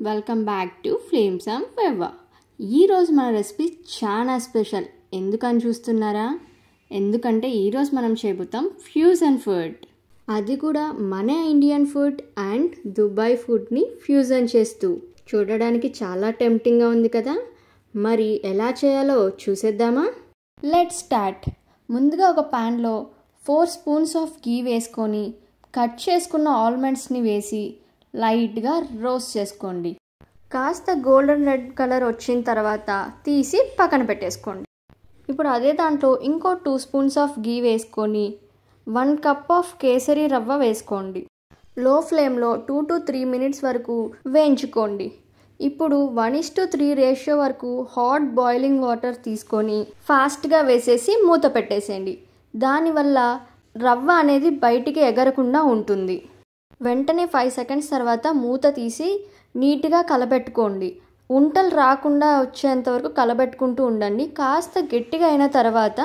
Welcome back to flames and fever. ఈరోజు మన recipe చాలా స్పెషల్. ఎందుకని చూస్తున్నారా? ఎందుకంటే ఈరోజు మనం చేయబోతాం ఫ్యూజన్ ఫుడ్. అది కూడా మన ఇండియన్ ఫుడ్ అండ్ దుబాయ్ ఫుడ్ని ఫ్యూజన్ చేస్తూ. చూడడానికి చాలా టెంప్టింగ్గా ఉంది కదా. మరి ఎలా చేయాలో చూసేద్దామా? Let's start. ముందుగా ఒక ప్యాన్లో 4 స్పూన్స్ ఆఫ్ గీ వేసుకొని కట్ చేసుకున్న ఆల్మండ్స్ని వేసి లైట్గా రోస్ట్ చేసుకోండి. కాస్త గోల్డెన్ రెడ్ కలర్ వచ్చిన తర్వాత తీసి పక్కన పెట్టేసుకోండి. ఇప్పుడు అదే దాంట్లో ఇంకో 2 స్పూన్స్ ఆఫ్ గీ వేసుకొని 1 కప్ ఆఫ్ కేసరి రవ్వ వేసుకోండి. లో ఫ్లేమ్లో 2 to 3 మినిట్స్ వరకు వేయించుకోండి. ఇప్పుడు 1:3 రేషియో వరకు హాట్ బాయిలింగ్ వాటర్ తీసుకొని ఫాస్ట్గా వేసేసి మూత పెట్టేసేయండి. దానివల్ల రవ్వ అనేది బయటికి ఎగరకుండా ఉంటుంది. వెంటనే 5 సెకండ్స్ తర్వాత మూత తీసి నీట్గా కలబెట్టుకోండి. ఉంటలు రాకుండా వచ్చేంత వరకు కలబెట్టుకుంటూ ఉండండి. కాస్త గట్టిగా అయిన తర్వాత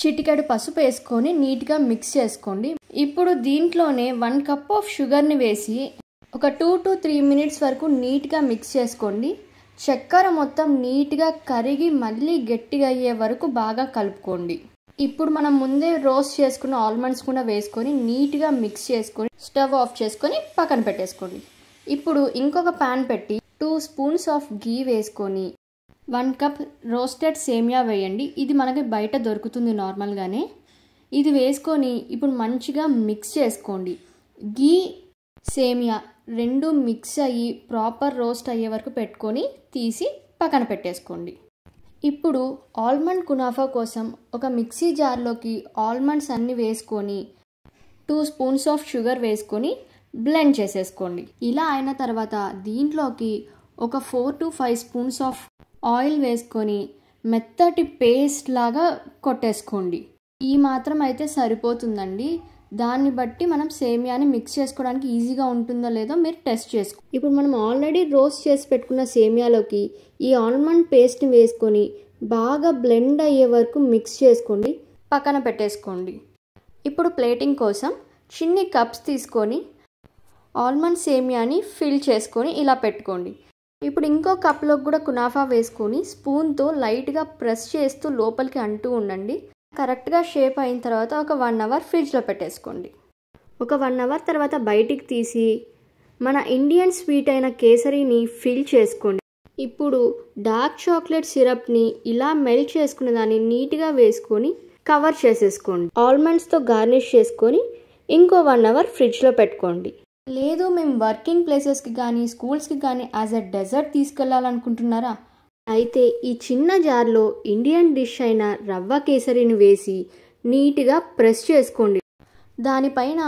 చిటికెడు పసుపు వేసుకొని నీట్గా మిక్స్ చేసుకోండి. ఇప్పుడు దీంట్లోనే 1 కప్ ఆఫ్ షుగర్ని వేసి ఒక 2 to 3 మినిట్స్ వరకు నీట్గా మిక్స్ చేసుకోండి. చక్కెర మొత్తం నీట్గా కరిగి మళ్ళీ గట్టిగా అయ్యే వరకు బాగా కలుపుకోండి. ఇప్పుడు మనం ముందే రోస్ట్ చేసుకున్న ఆల్మండ్స్ కూడా వేసుకొని నీట్గా మిక్స్ చేసుకొని స్టవ్ ఆఫ్ చేసుకొని పక్కన పెట్టేసుకోండి. ఇప్పుడు ఇంకొక ప్యాన్ పెట్టి 2 స్పూన్స్ ఆఫ్ గీ వేసుకొని 1 కప్ రోస్టెడ్ సేమియా వేయండి. ఇది మనకి బయట దొరుకుతుంది నార్మల్గానే. ఇది వేసుకొని ఇప్పుడు మంచిగా మిక్స్ చేసుకోండి. గీ సేమియా రెండు మిక్స్ అయ్యి ప్రాపర్ రోస్ట్ అయ్యే వరకు పెట్టుకొని తీసి పక్కన పెట్టేసుకోండి. ఇప్పుడు ఆల్మండ్ కునాఫా కోసం ఒక మిక్సీ జార్లోకి ఆల్మండ్స్ అన్నీ వేసుకొని 2 స్పూన్స్ ఆఫ్ షుగర్ వేసుకొని బ్లెండ్ చేసేసుకోండి. ఇలా అయిన తర్వాత దీంట్లోకి ఒక 4 to 5 స్పూన్స్ ఆఫ్ ఆయిల్ వేసుకొని మెత్తటి పేస్ట్ లాగా కొట్టేసుకోండి. ఈ మాత్రం అయితే సరిపోతుందండి. దాన్ని బట్టి మనం సేమియాని మిక్స్ చేసుకోవడానికి ఈజీగా ఉంటుందో లేదో మీరు టెస్ట్ చేసుకో. ఇప్పుడు మనం ఆల్రెడీ రోస్ట్ చేసి పెట్టుకున్న సేమియాలోకి ఈ ఆల్మండ్ పేస్ట్ని వేసుకొని బాగా బ్లెండ్ అయ్యే వరకు మిక్స్ చేసుకోండి. పక్కన పెట్టేసుకోండి. ఇప్పుడు ప్లేటింగ్ కోసం చిన్ని కప్స్ తీసుకొని ఆల్మండ్ సేమియాని ఫిల్ చేసుకొని ఇలా పెట్టుకోండి. ఇప్పుడు ఇంకో కప్లోకి కూడా కునాఫా వేసుకొని స్పూన్తో లైట్గా ప్రెస్ చేస్తూ లోపలికి అంటూ ఉండండి. కరెక్ట్గా షేప్ అయిన తర్వాత ఒక 1 అవర్ ఫ్రిడ్జ్లో పెట్టేసుకోండి. ఒక 1 అవర్ తర్వాత బయటికి తీసి మన ఇండియన్ స్వీట్ అయిన కేసరిని ఫిల్ చేసుకోండి. ఇప్పుడు డార్క్ చాక్లెట్ సిరప్ని ఇలా మెల్ట్ చేసుకున్న దాన్ని నీట్గా వేసుకొని కవర్ చేసేసుకోండి. ఆల్మండ్స్తో గార్నిష్ చేసుకొని ఇంకో 1 అవర్ ఫ్రిడ్జ్లో పెట్టుకోండి. లేదు మేము వర్కింగ్ ప్లేసెస్కి కానీ స్కూల్స్కి కానీ యాజ్ ఎ డెజర్ట్ తీసుకెళ్లాలనుకుంటున్నారా? అయితే ఈ చిన్న జార్లో ఇండియన్ డిష్ అయిన రవ్వ కేసరిని వేసి నీట్గా ప్రెస్ చేసుకోండి. దానిపైన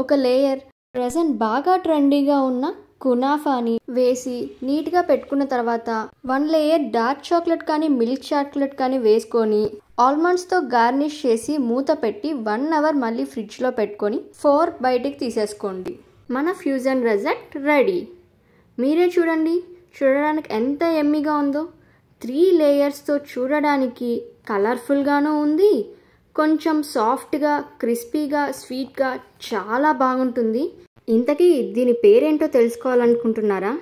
ఒక లేయర్ ప్రెజెంట్ బాగా ట్రెండీగా ఉన్న కునాఫాని వేసి నీట్గా పెట్టుకున్న తర్వాత 1 లేయర్ డార్క్ చాక్లెట్ కానీ మిల్క్ చాక్లెట్ కానీ వేసుకొని ఆల్మండ్స్తో గార్నిష్ చేసి మూత పెట్టి 1 అవర్ మళ్ళీ ఫ్రిడ్జ్లో పెట్టుకొని 4 బయటికి తీసేసుకోండి. మన ఫ్యూజన్ డెజర్ట్ రెడీ. మీరే చూడండి, చూడడానికి ఎంత యమ్మీగా ఉందో. 3 లేయర్స్తో చూడడానికి కలర్ఫుల్గానూ ఉంది. కొంచెం సాఫ్ట్గా క్రిస్పీగా స్వీట్గా చాలా బాగుంటుంది. ఇంతకీ దీని పేరేంటో తెలుసుకోవాలనుకుంటున్నారా?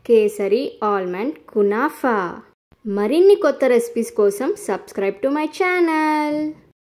Kesari almond kunafa. మరిన్ని కొత్త రెసిపీస్ కోసం సబ్స్క్రైబ్ టు మై ఛానల్.